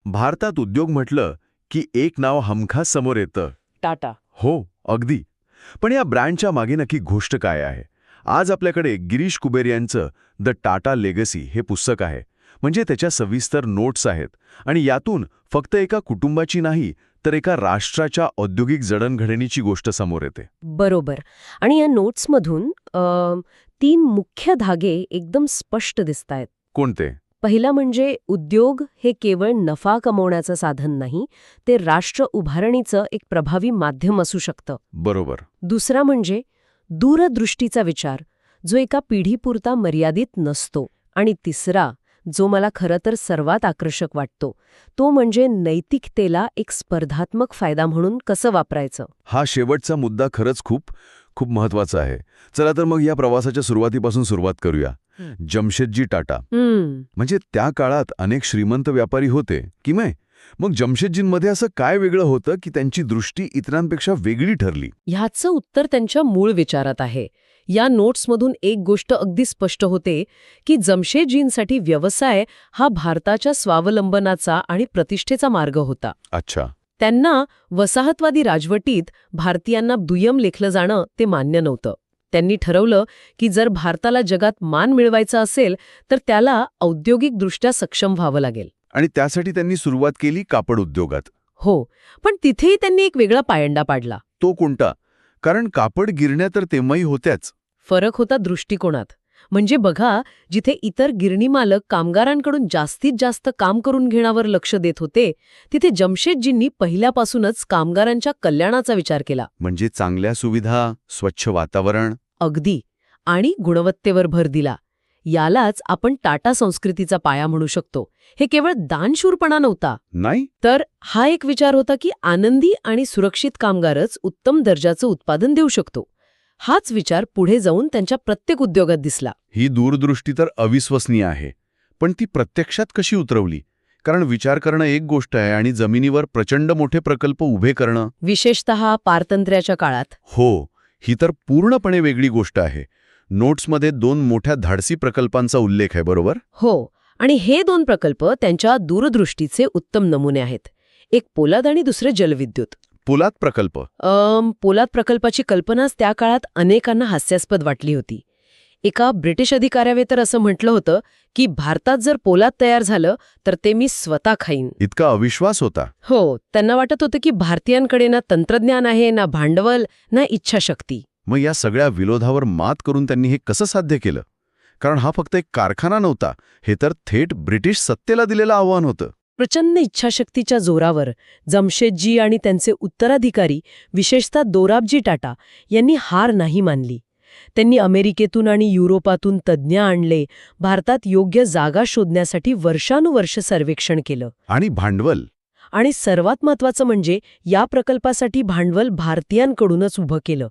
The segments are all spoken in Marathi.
भारतात उद्योग म्हटलं की एक नाव हमखास समोर येतं. टाटा. हो, अगदी. पण या ब्रँडच्या मागे नक्की गोष्ट काय आहे? आज आपल्याकडे गिरीश कुबेर यांचं द टाटा लेगसी हे पुस्तक आहे. म्हणजे त्याच्या सविस्तर नोट्स आहेत आणि यातून फक्त एका कुटुंबाची नाही तर एका राष्ट्राच्या औद्योगिक जडणघडणीची गोष्ट समोर येते. बरोबर. आणि या नोट्समधून 3 मुख्य धागे एकदम स्पष्ट दिसतायत. कोणते? पहिला म्हणजे उद्योग हे केवळ नफा कमवण्याचं साधन नाही, ते राष्ट्र उभारणीचं एक प्रभावी माध्यम असू शकतं. बरोबर. दुसरा म्हणजे दूरदृष्टीचा विचार, जो एका पिढीपुरता मर्यादित नसतो. आणि तिसरा, जो मला खरं तर सर्वात आकर्षक वाटतो, तो म्हणजे नैतिकतेला एक स्पर्धात्मक फायदा म्हणून कसं वापरायचं. हा शेवटचा मुद्दा खरंच खूप खूप महत्वाचा आहे. चला तर मग या प्रवासाच्या सुरुवातीपासून सुरुवात करूया. जमशेदजी टाटा. म्हणजे त्या काळात अनेक श्रीमंत व्यापारी होते की नाही? मग जमशेदजींमध्ये असं काय वेगळं होतं की त्यांची दृष्टी इतरांपेक्षा वेगळी ठरली? ह्याचं उत्तर त्यांच्या मूळ विचारात आहे. या नोट्समधून एक गोष्ट अगदी स्पष्ट होते की जमशेदजींसाठी व्यवसाय हा भारताच्या स्वावलंबनाचा आणि प्रतिष्ठेचा मार्ग होता. अच्छा. त्यांना वसाहतवादी राजवटीत भारतीयांना दुय्यम लेखलं जाणं ते मान्य नव्हतं. त्यांनी ठरवलं की जर भारताला जगात मान मिळवायचा असेल तर त्याला औद्योगिकदृष्ट्या सक्षम व्हावं लागेल. आणि त्यासाठी त्यांनी सुरुवात केली कापड उद्योगात. हो, पण तिथेही त्यांनी एक वेगळा पायंडा पाडला. तो कोणता? कारण कापड गिरण्या तर तेव्हाही होत्याच. फरक होता दृष्टिकोनात. म्हणजे बघा, जिथे इतर गिरणी मालक कामगारांकडून जास्तीत जास्त काम करून घेण्यावर लक्ष देत होते, तिथे जमशेदजींनी पहिल्यापासूनच कामगारांच्या कल्याणाचा विचार केला. म्हणजे चांगल्या सुविधा, स्वच्छ वातावरण. अगदी. आणि गुणवत्तेवर भर दिला. यालाच आपण टाटा संस्कृतीचा पाया म्हणू शकतो. हे केवळ दानशूरपणा नव्हता. नाही? तर हा एक विचार होता की आनंदी आणि सुरक्षित कामगारच उत्तम दर्जाचं उत्पादन देऊ शकतो. हाच विचार पुढे जाऊन त्यांच्या प्रत्येक उद्योगात दिसला. ही दूरदृष्टी तर अविश्वसनीय आहे. पण ती प्रत्यक्षात कशी उतरवली? कारण विचार करणं एक गोष्ट आहे आणि जमिनीवर प्रचंड मोठे प्रकल्प उभे करणं, विशेषतः पारतंत्र्याच्या काळात. हो, ही तर पूर्णपणे वेगळी गोष्ट आहे. नोट्समध्ये 2 मोठ्या धाडसी प्रकल्पांचा उल्लेख आहे, बरोबर? हो, आणि हे 2 प्रकल्प त्यांच्या दूरदृष्टीचे उत्तम नमुने आहेत. एक पोलाद आणि दुसरे जलविद्युत. पोलाद प्रकल्प. पोलाद प्रकल्पाची कल्पनाच त्या काळात अनेकांना हास्यास्पद वाटली होती. एका ब्रिटिश अधिकाऱ्याने तर असं म्हटलं होतं की भारतात जर पोलाद तयार झालं तर ते मी स्वतः खाईन. इतका अविश्वास होता? हो, त्यांना वाटत होतं की भारतीयांकडे ना तंत्रज्ञान आहे, ना भांडवल, ना इच्छाशक्ती. मग या सगळ्या विरोधावर मात करून त्यांनी हे कसं साध्य केलं? कारण हा फक्त एक कारखाना नव्हता, हे तर थेट ब्रिटिश सत्तेला दिलेलं आव्हान होतं. प्रचंड इच्छाशक्तीच्या जोरावर जमशेदजी आणि त्यांचे उत्तराधिकारी, विशेषतः दोराबजी टाटा, यांनी हार नाही मानली. त्यांनी अमेरिकेतून आणि युरोपातून तज्ज्ञ आणले, भारतात योग्य जागा शोधण्यासाठी वर्षानुवर्ष सर्वेक्षण केलं. आणि भांडवल? आणि सर्वात महत्त्वाचं म्हणजे या प्रकल्पासाठी भांडवल भारतीयांकडूनच उभं केलं.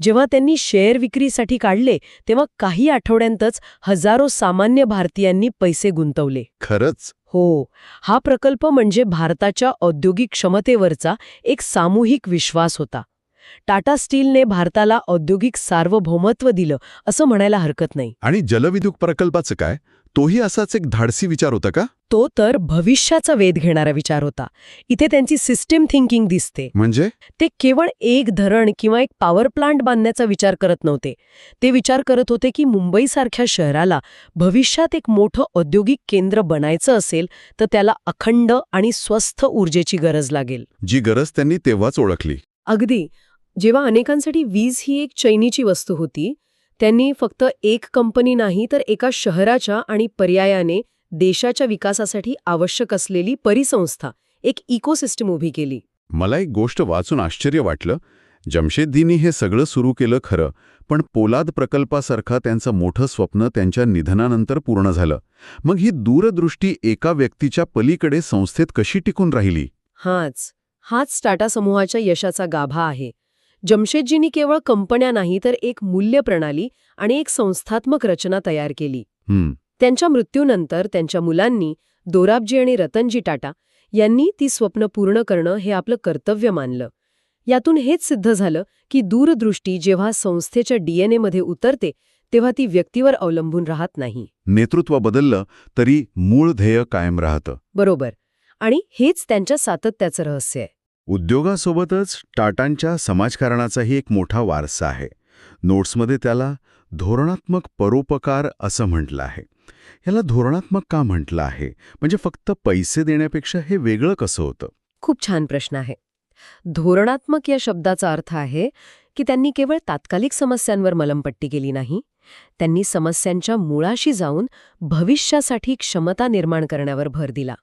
जेव्हा त्यांनी शेअर विक्रीसाठी काढले तेव्हा काही आठवड्यांतच हजारो सामान्य भारतीयांनी पैसे गुंतवले. खरंच? हो, हा प्रकल्प म्हणजे भारताच्या औद्योगिक क्षमतेवरचा एक सामूहिक विश्वास होता. टाटा स्टीलने भारताला औद्योगिक सार्वभौमत्व दिलं असं म्हणायला हरकत नाही. आणि जलविद्युत प्रकल्पाचं काय? तोही असाच एक धाडसी विचार होता का? तो तर भविष्याचा वेध घेणारा विचार होता. इथे त्यांची सिस्टीम थिंकिंग दिसते. म्हणजे? ते केवळ एक धरण किंवा एक पॉवर प्लांट बांधण्याचा विचार करत नव्हते. ते विचार करत होते की मुंबईसारख्या शहराला भविष्यात एक मोठं औद्योगिक केंद्र बनायचं असेल तर त्याला अखंड आणि स्वस्थ ऊर्जेची गरज लागेल. जी गरज त्यांनी तेव्हाच ओळखली. अगदी. जेव्हा अनेकांसाठी वीज ही एक चैनीची वस्तू होती, त्यांनी फक्त एक कंपनी नाही तर एका शहराच्या आणि पर्यायाने देशाच्या विकासासाठी आवश्यक असलेली परिसंस्था, एक इकोसिस्टम उभी केली. मला एक गोष्ट वाचून आश्चर्य वाटलं. जमशेदजींनी हे सगळं सुरू केलं खरं, पण पोलाद प्रकल्पासारखं त्यांचं मोठं स्वप्न त्यांच्या निधनानंतर पूर्ण झालं. मग ही दूरदृष्टी एका व्यक्तीच्या पलीकडे संस्थेत कशी टिकून राहिली? हाच टाटा समूहाच्या यशाचा गाभा आहे. जमशेदजींनी केवळ कंपन्या नाही तर एक मूल्य प्रणाली आणि एक संस्थात्मक रचना तयार केली. त्यांच्या मृत्यूनंतर त्यांच्या मुलांनी, दोराबजी आणि रतनजी टाटा, यांनी ती स्वप्न पूर्ण करणं हे आपलं कर्तव्य मानलं. यातून हेच सिद्ध झालं की दूरदृष्टी जेव्हा संस्थेच्या डीएनएमध्ये उतरते तेव्हा ती व्यक्तीवर अवलंबून राहत नाही. नेतृत्व बदललं तरी मूळ ध्येय कायम राहतं. बरोबर. आणि हेच त्यांच्या सातत्याचं रहस्य आहे. उद्योगासोबतच टाटांच्या समाजकारणाचाही एक मोठा वारसा आहे. नोट्समध्ये त्याला धोरणात्मक परोपकार असं म्हटलं आहे. याला धोरणात्मक का म्हटलं आहे? म्हणजे फक्त पैसे देण्यापेक्षा हे वेगळं कसं होतं? खूप छान प्रश्न आहे. धोरणात्मक या शब्दाचा अर्थ आहे की त्यांनी केवळ तात्कालिक समस्यांवर मलमपट्टी केली नाही, त्यांनी समस्यांच्या मुळाशी जाऊन भविष्यासाठी क्षमता निर्माण करण्यावर भर दिला.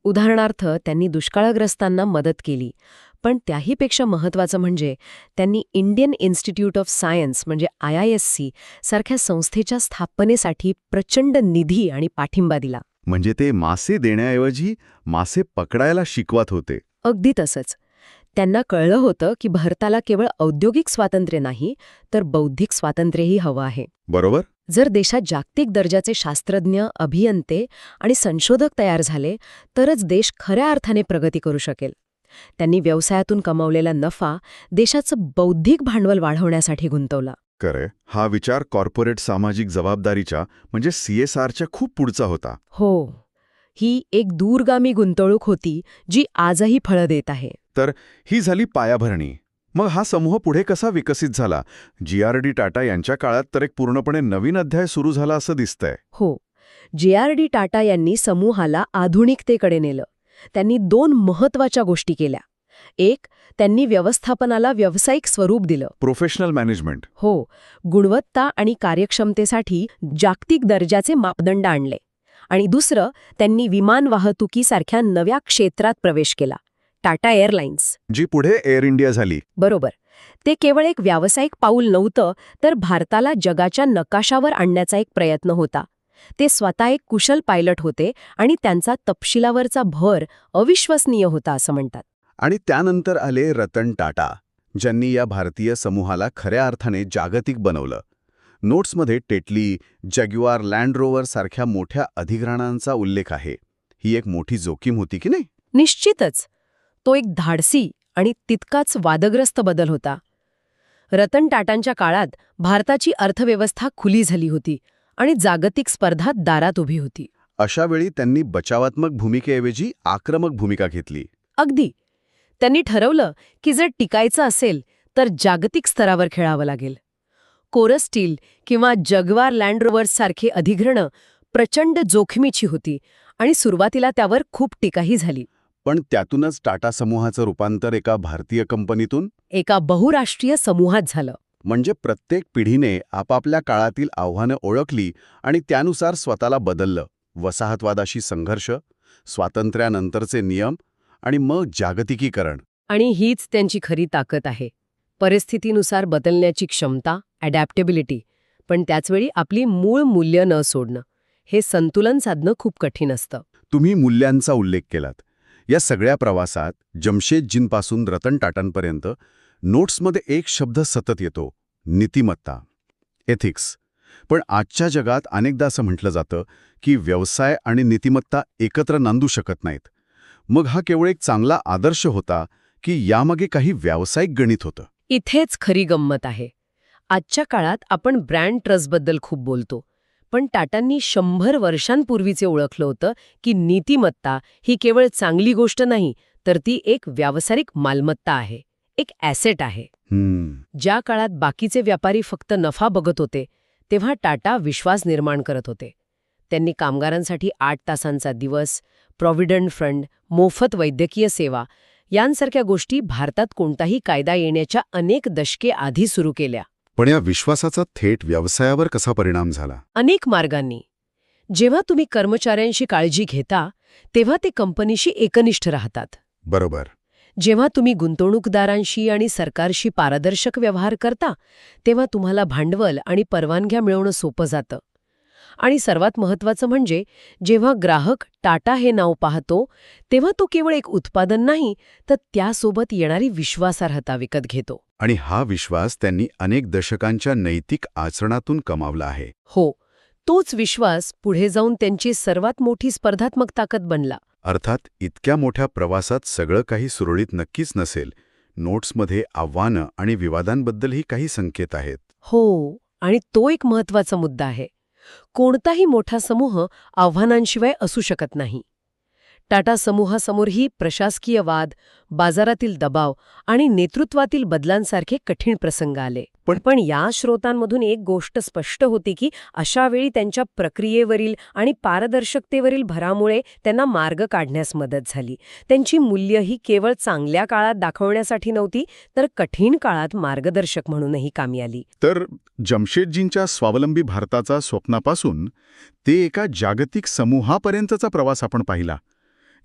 उदाहरणार्थ, त्यांनी दुष्काळग्रस्तांना मदत केली, पण त्याहीपेक्षा महत्त्वाचं म्हणजे त्यांनी इंडियन इन्स्टिट्यूट ऑफ सायन्स म्हणजे IISc सारख्या संस्थेच्या स्थापनेसाठी प्रचंड निधी आणि पाठिंबा दिला. म्हणजे ते मासे देण्याऐवजी मासे पकडायला शिकवत होते. अगदी तसंच. त्यांना कळलं होतं की भारताला केवळ औद्योगिक स्वातंत्र्य नाही, तर बौद्धिक स्वातंत्र्यही हवं आहे. बरोबर. जर देशात जागतिक दर्जाचे शास्त्रज्ञ, अभियंते आणि संशोधक तयार झाले, तरच देश खऱ्या अर्थाने प्रगती करू शकेल. त्यांनी व्यवसायातून कमावलेला नफा देशाचं बौद्धिक भांडवल वाढवण्यासाठी गुंतवला. खरंय, हा विचार कॉर्पोरेट सामाजिक जबाबदारीच्या म्हणजे CSRच्या खूप पुढचा होता. हो, ही एक दूरगामी गुंतवणूक होती जी आजही फळं देत आहे. तर ही झाली पायाभरणी. मग हा समूह पुढे कसा विकसित झाला? GRD टाटा यांच्या काळात तर एक पूर्णपणे नवीन अध्याय सुरू झाला असं दिसतंय. हो, GRD टाटा यांनी समूहाला आधुनिकतेकडे नेलं. त्यांनी 2 महत्त्वाच्या गोष्टी केल्या. एक, त्यांनी व्यवस्थापनाला व्यावसायिक स्वरूप दिलं. Professional management. हो, गुणवत्ता आणि कार्यक्षमतेसाठी जागतिक दर्जाचे मापदंड आणले. आणि दुसरं, त्यांनी विमान वाहतुकीसारख्या नव्या क्षेत्रात प्रवेश केला, टाटा एअरलाइन्स, जी पुढे एअर इंडिया झाली. बरोबर. ते केवळ एक व्यावसायिक पाऊल नव्हतं, तर भारताला जगाच्या नकाशावर आणण्याचा एक प्रयत्न होता. ते स्वतः एक कुशल पायलट होते आणि त्यांचा तपशिलावरचा भर अविश्वसनीय होता असं म्हणतात. आणि त्यानंतर आले रतन टाटा, ज्यांनी या भारतीय समूहाला खऱ्या अर्थाने जागतिक बनवलं. नोट्समध्ये टेटली, जॅग्युआर, लँड रोवर सारख्या मोठ्या अधिग्रहणांचा उल्लेख आहे. ही एक मोठी जोखीम होती की नाही? निश्चितच. तो एक धाडसी आणि तितकाच वादग्रस्त बदल होता. रतन टाटांच्या काळात भारताची अर्थव्यवस्था खुली झाली होती आणि जागतिक स्पर्धा दारात उभी होती. अशा वेळी त्यांनी बचावात्मक भूमिकेऐवजी आक्रमक भूमिका घेतली. अगदी. त्यांनी ठरवलं की जर टिकायचं असेल तर जागतिक स्तरावर खेळावं लागेल. कोरस स्टील किंवा जगवार लँड रोवर्स सारखी अधिग्रहणं प्रचंड जोखमीची होती आणि सुरुवातीला त्यावर खूप टीकाही झाली. पण त्यातूनच टाटा समूहाचं रूपांतर एका भारतीय कंपनीतून एका बहुराष्ट्रीय समूहात झालं. म्हणजे प्रत्येक पिढीने आपापल्या काळातील आव्हानं ओळखली आणि त्यानुसार स्वतःला बदललं. वसाहतवादाशी संघर्ष, स्वातंत्र्यानंतरचे नियम आणि मग जागतिकीकरण. आणि हीच त्यांची खरी ताकद आहे. परिस्थितीनुसार बदलण्याची क्षमता, अडॅप्टेबिलिटी, पण त्याचवेळी आपली मूळ मूल्य न सोडणं. हे संतुलन साधणं खूप कठीण असतं. तुम्ही मूल्यांचा उल्लेख केलात. या सगळ्या प्रवासात जमशेदजींपासून रतन टाटांपर्यंत नोट्समध्ये एक शब्द सतत येतो, नीतिमत्ता, एथिक्स. पण आजच्या जगात अनेकदा असं म्हटलं जातं की व्यवसाय आणि नीतिमत्ता एकत्र नांदू शकत नाहीत. मग हा केवळ एक चांगला आदर्श होता की यामागे काही व्यावसायिक गणित होतं? इथेच खरी गंमत आहे. आजच्या काळात आपण ब्रँड ट्रस्टबद्दल खूप बोलतो, पण टाटांनी 100 वर्षांपूर्वीचे ओळखलं होतं की नीतिमत्ता ही केवळ चांगली गोष्ट नाही, तर ती एक व्यावसायिक मालमत्ता आहे, एक ॲसेट आहे. ज्या काळात बाकीचे व्यापारी फक्त नफा बघत होते, तेव्हा टाटा विश्वास निर्माण करत होते. त्यांनी कामगारांसाठी 8 तासांचा दिवस, प्रॉव्हिडंट फंड, मोफत वैद्यकीय सेवा यांसारख्या गोष्टी भारतात कोणताही कायदा येण्याच्या अनेक दशके आधी सुरू केल्या. पण या विश्वासाचा थेट व्यवसायावर कसा परिणाम झाला? अनेक मार्गांनी. जेव्हा तुम्ही कर्मचाऱ्यांशी काळजी घेता, तेव्हा ते कंपनीशी एकनिष्ठ राहतात. बरोबर. जेव्हा तुम्ही गुंतवणूकदारांशी आणि सरकारशी पारदर्शक व्यवहार करता, तेव्हा तुम्हाला भांडवल आणि परवानग्या मिळवणं सोपं जातं. आणि सर्वात महत्त्वाचं म्हणजे जेव्हा ग्राहक टाटा हे नाव पाहतो, तेव्हा तो केवळ एक उत्पादन नाही, तर त्यासोबत येणारी विश्वासार्हता विकत घेतो. आणि हा विश्वास त्यांनी अनेक दशकांच्या नैतिक आचरणातून कमावला आहे. हो, तोच विश्वास पुढे जाऊन त्यांची सर्वात मोठी स्पर्धात्मक ताकद बनला. अर्थात इतक्या मोठ्या प्रवासात सगळं काही सुरळीत नक्कीच नसेल. नोट्समध्ये आव्हानं आणि विवादांबद्दलही काही संकेत आहेत. हो, आणि तो एक महत्त्वाचा मुद्दा आहे. कोणताही मोठा समूह आव्हानांशिवाय असू शकत नाही. टाटा समूहासमोरही प्रशासकीय वाद, बाजारातील दबाव आणि नेतृत्वातील बदलांसारखे कठीण प्रसंग आले. पण या स्रोतांमधून एक गोष्ट स्पष्ट होती की अशा वेळी त्यांच्या प्रक्रियेवरील आणि पारदर्शकतेवरील भरामुळे त्यांना मार्ग काढण्यास मदत झाली. त्यांची मूल्य ही केवळ चांगल्या काळात दाखवण्यासाठी नव्हती, तर कठीण काळात मार्गदर्शक म्हणूनही कामी आली. तर जमशेदजींच्या स्वावलंबी भारताचा स्वप्नापासून ते एका जागतिक समूहापर्यंतचा प्रवास आपण पाहिला.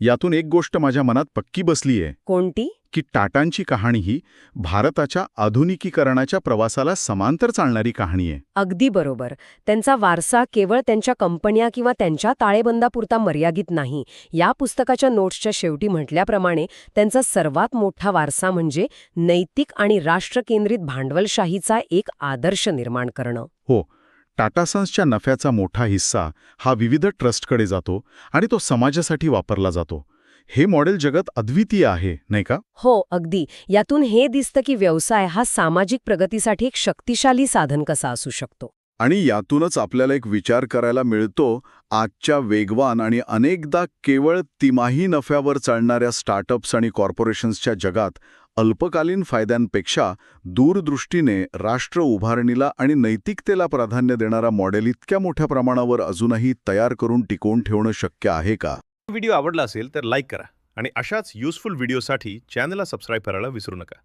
यातून एक गोष्ट माझ्या मनात पक्की बसलीये कोणती? की टाटांची कहाणी ही भारताच्या आधुनिकीकरणाच्या प्रवासाला समांतर चालणारी कहाणी आहे. अगदी बरोबर. त्यांचा वारसा केवळ त्यांच्या कंपन्या किंवा त्यांच्या ताळेबंदापुरता मर्यादित नाही. या पुस्तकाच्या नोट्सच्या शेवटी म्हटल्याप्रमाणे त्यांचा सर्वात मोठा वारसा म्हणजे नैतिक आणि राष्ट्रकेंद्रित भांडवलशाहीचा एक आदर्श निर्माण करणं. हो, टाटा सन्सच्या नफ्याचा मोठा हिस्सा हा विविध ट्रस्टकडे जातो आणि तो समाजासाठी वापरला जातो. हे मॉडेल जगात अद्वितीय आहे, नाही का? हो, अगदी. यातून हे दिसतं की व्यवसाय हा सामाजिक प्रगतीसाठी एक शक्तिशाली साधन कसा असू शकतो. आणि यातूनच आपल्याला एक विचार करायला मिळतो आजच्या वेगवान आणि अनेकदा केवळ तिमाही नफ्यावर चालणाऱ्या स्टार्टअप्स आणि कॉर्पोरेशन्सच्या जगात अल्पकालीन फायद्यांपेक्षा दूरदृष्टीने राष्ट्र उभारणीला आणि नैतिकतेला प्राधान्य देणारा मॉडेल इतक्या मोठ्या प्रमाणावर अजूनही तयार करून टिकवून ठेवणं शक्य आहे का? व्हिडिओ आवडला असेल तर लाईक करा आणि अशाच युजफुल व्हिडिओसाठी चॅनलला सबस्क्राईब करायला विसरू नका.